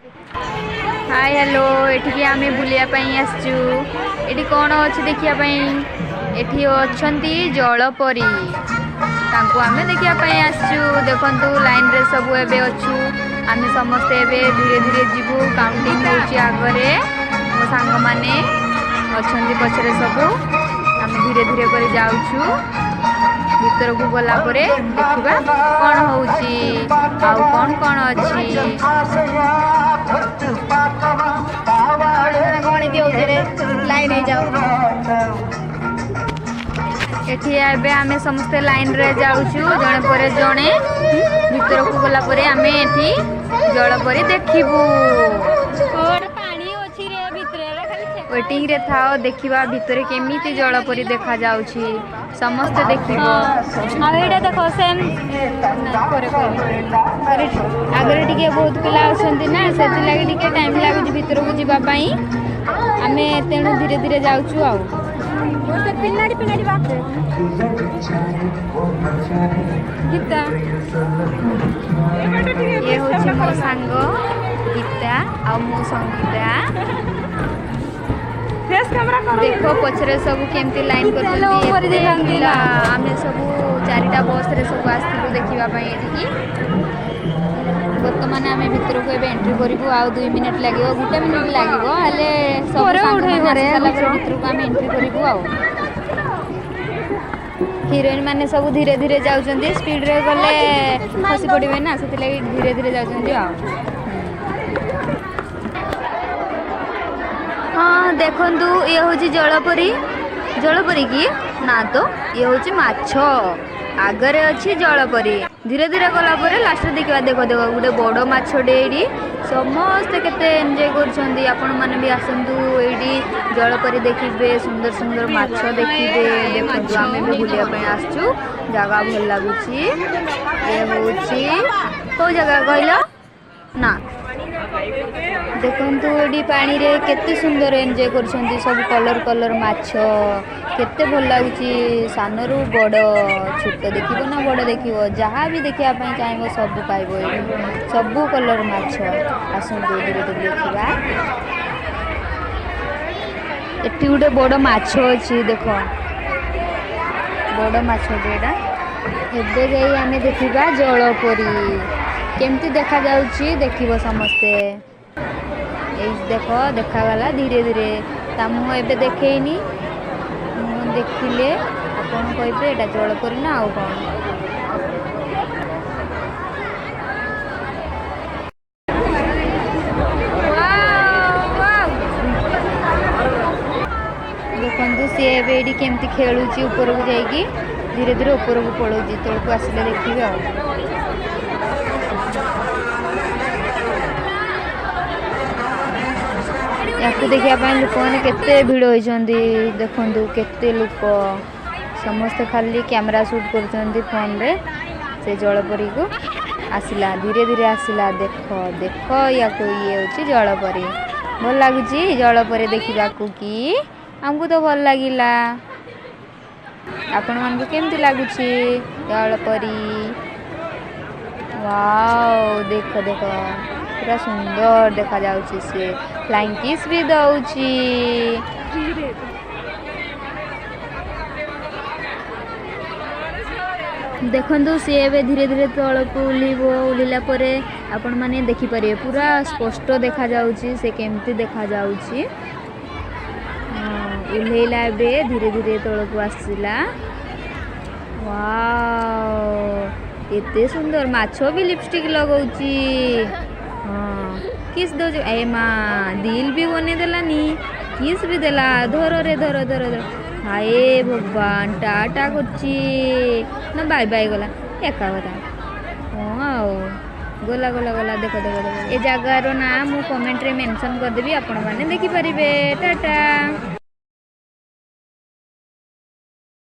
Hi hello एठी आम बुलिया आसचु एठी कौन अच्छी देखापी एठी अच्छी जलपरी तांको आमे देखापी आसचु देखंतु लाइन रे सब एबे अच्छु आमे समस्ते एबे धीरे धीरे जीवु काउंटिंग होची आगरे मो सांग माने अच्छी पछरे सब आमे धीरे धीरे कर जाउछु भीतर को गला परे देखिबा कौन होउची आउ कौन कौन अच्छी लाइन एठी एबे आमे समस्ते लाइन रे जाउछु जणे परे जणे भीतर को गला परे आमे एठी जलपरी देखिबू वेटिंग रे थाओ देखिबा भीतर केमिति जलपरी देखा जाउछि समस्त देखिबो आ एटा देखो सेम करे आगरे टिके बहुत पिला अछंती ना सेति लागि टिके टाइम लागुछि भीतर को जिबा पई आमे तेणु धीरे धीरे जाउछु आ पिनाडी बाप गीता ये होछि मो सांग गीता आ मो संगीता देखो पछरे सब केमती लाइन कर आमे सब चारिटा बस रे सब आस्तिलु देखिबा पई एठी बर्तमान आमे भीतर को एबे एंट्री करिवु आ 2 मिनिट लागिवो 1 मिनिट लागिवो हले सब उठै घरे भीतर को आमे एंट्री करिवु आ हीरोइन माने सब धीरे धीरे जाउचंदी स्पीड रे गले खसी पड़िबे ना सेति लागि धीरे धीरे जाउचंदी आ हाँ देखंतु ये होची जलपरी की ना तो ये होची माछो आगरे अच्छी जलपरी धीरे धीरे गला परे लास्ट देखा देखो देखो गोटे बड़ माछटे एडी समस्ते केते एंजॉय करछंदी आपण माने भी आसंतु एडी जलपरी देखिबे सुंदर सुंदर माछ देखिबे देखंतु आमे भी बुलिया पे आसचु जगह भल लागुची ये होची को जगह कहलो ना देखंतु एडी पानी रे केते सुंदर एंजॉय करछंदी सब कलर कलर माछ केते भल लागुची सानरू बड़ छोट देखिबो ना बड़ देखिबो जहाँ भी देखिया पई चाहेबो सब पाइबो सब कलर माछ आसंतु धीरे धीरे देखिबा एटी गोटे बड़ माछ अछि देखो बड़ माछ जेडा एबे जाई आमे देखिबा जलपरी केमती देखा जाउची देखिबो समस्ते ए देखो देखा गला धीरे धीरे ता मु एबे देखेइनी मु देखिले आपण कहबे एटा जलपरी ना आउ कोन देखंतु से एबे एडी केमती खेलुची ऊपर को जाईकी धीरे धीरे ऊपर को पळौची तळ को आसीले देखिबे आ याकू देखिया लोक मैंने केते भिड़ होइछंदी देखंतु केते लोक समस्त खाली कैमरा शूट करछंदी फोन रे से जलपरी को आसिला धीरे धीरे आसिला देखो देखो याकू ये होची जलपरी भल लागुची जलपरी देखिबा को की हमको तो भल लागिला आपण मन को केमती लागुची जलपरी वाओ देखो देखो पूरा सुंदर देखा जाउची से फ्लाइंग किस भी दउची देखंतु सी एबे धीरे धीरे तल को उलिला परे आपण माने देखि परिए पूरा स्पष्ट देखा जाउची से केमती देखा जाउची उलेला बे धीरे धीरे तल को आसिला वाओ एते सुंदर माछो भी लिपस्टिक लगाउची हाँ किस दो ए माँ दिल भी बने देलानी किस भी देला धर रे धर धर धर हाय भगवान टाटा करची ना बाय बाय गला एका कथा हाँ गला गला गला देखो देखो देखो ए जगार ना मु कमेंट रे मेंशन कर देबी आपण माने देखि परिबे टाटा।